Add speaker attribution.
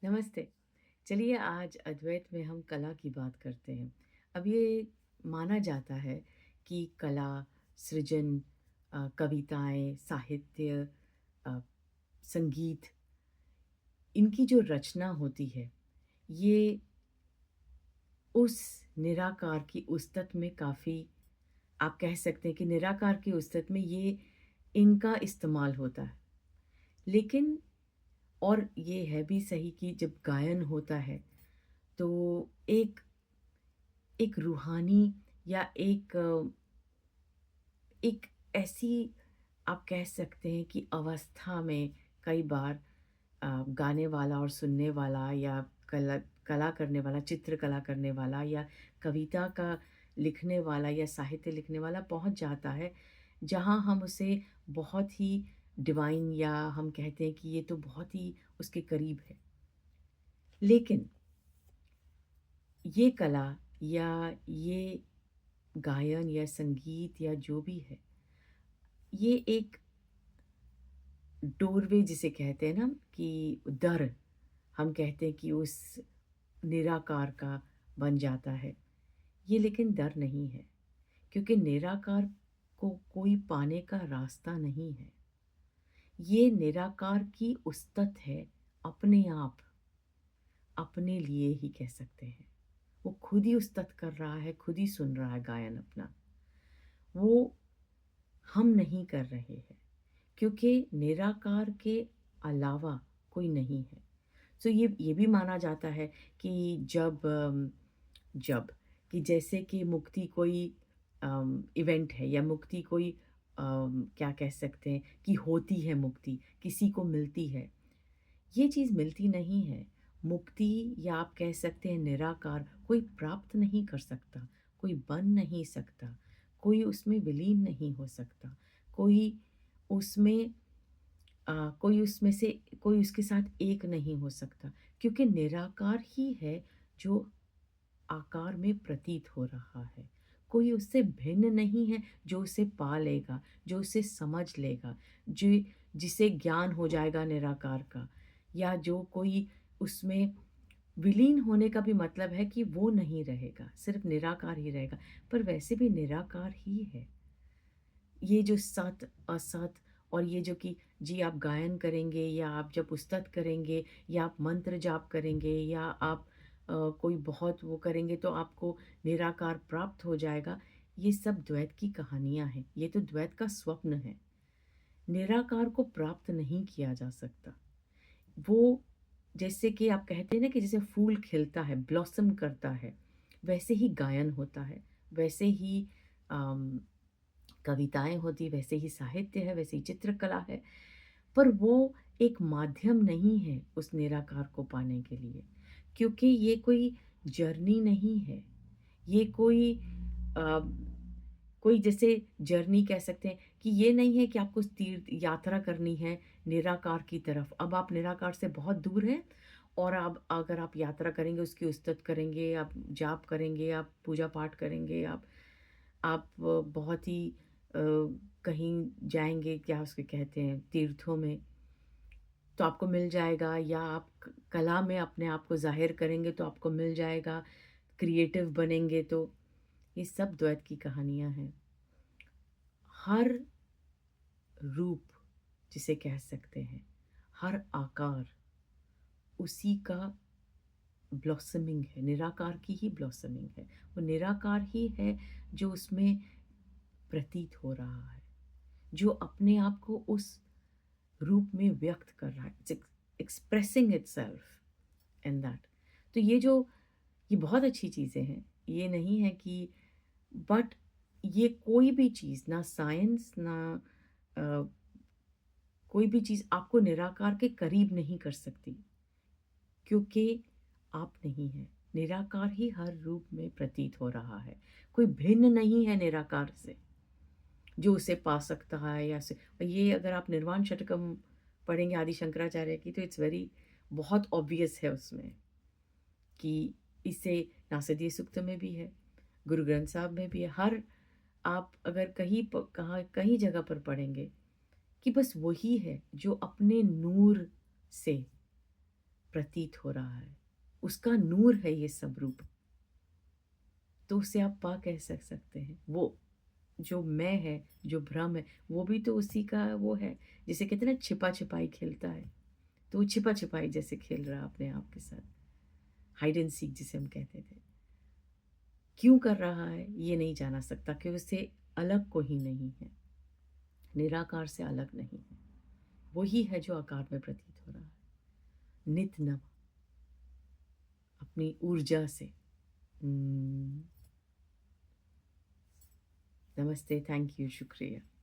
Speaker 1: नमस्ते। चलिए आज अद्वैत में हम कला की बात करते हैं। अब ये माना जाता है कि कला, सृजन, कविताएँ, साहित्य, अ, संगीत, इनकी जो रचना होती है, ये उस निराकार की उस्तत में काफ़ी, आप कह सकते हैं कि निराकार की उस्तत में ये इनका इस्तेमाल होता है। लेकिन और ये है भी सही कि जब गायन होता है, तो एक एक रूहानी या एक ऐसी, आप कह सकते हैं कि अवस्था में कई बार गाने वाला और सुनने वाला या कला करने वाला, चित्रकला करने वाला या कविता का लिखने वाला या साहित्य लिखने वाला पहुँच जाता है, जहाँ हम उसे बहुत ही डिवाइन या हम कहते हैं कि ये तो बहुत ही उसके करीब है। लेकिन ये कला या ये गायन या संगीत या जो भी है, ये एक डोरवे जिसे कहते हैं ना, कि दर, हम कहते हैं कि उस निराकार का बन जाता है। ये लेकिन दर नहीं है, क्योंकि निराकार को कोई पाने का रास्ता नहीं है। ये निराकार की उस्तत है, अपने आप, अपने लिए ही कह सकते हैं। वो खुद ही उस्तत कर रहा है, खुद ही सुन रहा है गायन अपना। वो हम नहीं कर रहे हैं, क्योंकि निराकार के अलावा कोई नहीं है। सो ये भी माना जाता है कि जब कि जैसे कि मुक्ति कोई इवेंट है या मुक्ति कोई क्या कह सकते हैं कि होती है मुक्ति, किसी को मिलती है। ये चीज़ मिलती नहीं है। मुक्ति या आप कह सकते हैं निराकार कोई प्राप्त नहीं कर सकता, कोई बन नहीं सकता, कोई उसमें विलीन नहीं हो सकता, कोई उसमें कोई उसमें से कोई उसके साथ एक नहीं हो सकता, क्योंकि निराकार ही है जो आकार में प्रतीत हो रहा है। कोई उससे भिन्न नहीं है जो उसे पा लेगा, जो उसे समझ लेगा, जिसे ज्ञान हो जाएगा निराकार का, या जो कोई उसमें विलीन होने का भी मतलब है कि वो नहीं रहेगा, सिर्फ़ निराकार ही रहेगा। पर वैसे भी निराकार ही है। ये जो सत, असत और ये जो कि जी आप गायन करेंगे या आप जब उस्तत करेंगे या आप मंत्र जाप करेंगे या आप कोई बहुत वो करेंगे तो आपको निराकार प्राप्त हो जाएगा। ये सब द्वैत की कहानियाँ हैं। ये तो द्वैत का स्वप्न है। निराकार को प्राप्त नहीं किया जा सकता। वो जैसे कि आप कहते हैं ना कि जैसे फूल खिलता है, ब्लॉसम करता है, वैसे ही गायन होता है, वैसे ही अम कविताएँ होती, वैसे ही साहित्य है, वैसे ही चित्रकला है, पर वो एक माध्यम नहीं है उस निराकार को पाने के लिए, क्योंकि ये कोई जर्नी नहीं है। ये अ, कोई जैसे जर्नी कह सकते हैं कि ये नहीं है कि आपको तीर्थ यात्रा करनी है निराकार की तरफ। अब आप निराकार से बहुत दूर हैं और अब अगर आप यात्रा करेंगे, उसकी उस्तत करेंगे, आप जाप करेंगे, आप पूजा-पाठ करेंगे, आप बहुत ही कहीं जाएँगे, क्या उसको कहते हैं, तीर्थों में, तो आपको मिल जाएगा, या आप कला में अपने आप को ज़ाहिर करेंगे तो आपको मिल जाएगा, क्रिएटिव बनेंगे तो। ये सब द्वैत की कहानियाँ हैं। हर रूप जिसे कह सकते हैं, हर आकार उसी का ब्लॉसमिंग है, निराकार की ही ब्लॉसमिंग है। वो निराकार ही है जो उसमें प्रतीत हो रहा है, जो अपने आप को उस रूप में व्यक्त कर रहा है। It's expressing itself in that. तो ये बहुत अच्छी चीज़ें हैं। ये नहीं है कि, बट ये कोई भी चीज़, ना साइंस ना अ, कोई भी चीज़ आपको निराकार के करीब नहीं कर सकती, क्योंकि आप नहीं हैं। निराकार ही हर रूप में प्रतीत हो रहा है। कोई भिन्न नहीं है निराकार से, जो उसे पा सकता है या से ये अगर आप निर्वाण षटकम पढ़ेंगे आदि शंकराचार्य की, तो इट्स वेरी बहुत ऑब्वियस है उसमें कि इसे नासदीय सूक्त में भी है, गुरु ग्रंथ साहब में भी है। हर आप अगर कहीं जगह पर पढ़ेंगे कि बस वही है जो अपने नूर से प्रतीत हो रहा है, उसका नूर है ये सब रूप, तो उसे आप पा कह सकते हैं। वो जो मैं है, जो भ्रम है, वो भी तो उसी का वो है। जिसे कहते हैं ना छिपा-छिपाई खेलता है, तो वो छिपा-छिपाई जैसे खेल रहा है अपने आप के साथ, हाइड एंड सीक जिसे हम कहते थे। क्यों कर रहा है, ये नहीं जाना सकता कि उससे अलग कोई नहीं है, निराकार से अलग नहीं है। वही है जो आकार में प्रतीत हो रहा है, नित नव, अपनी ऊर्जा से। नमस्ते, थैंक यू, शुक्रिया।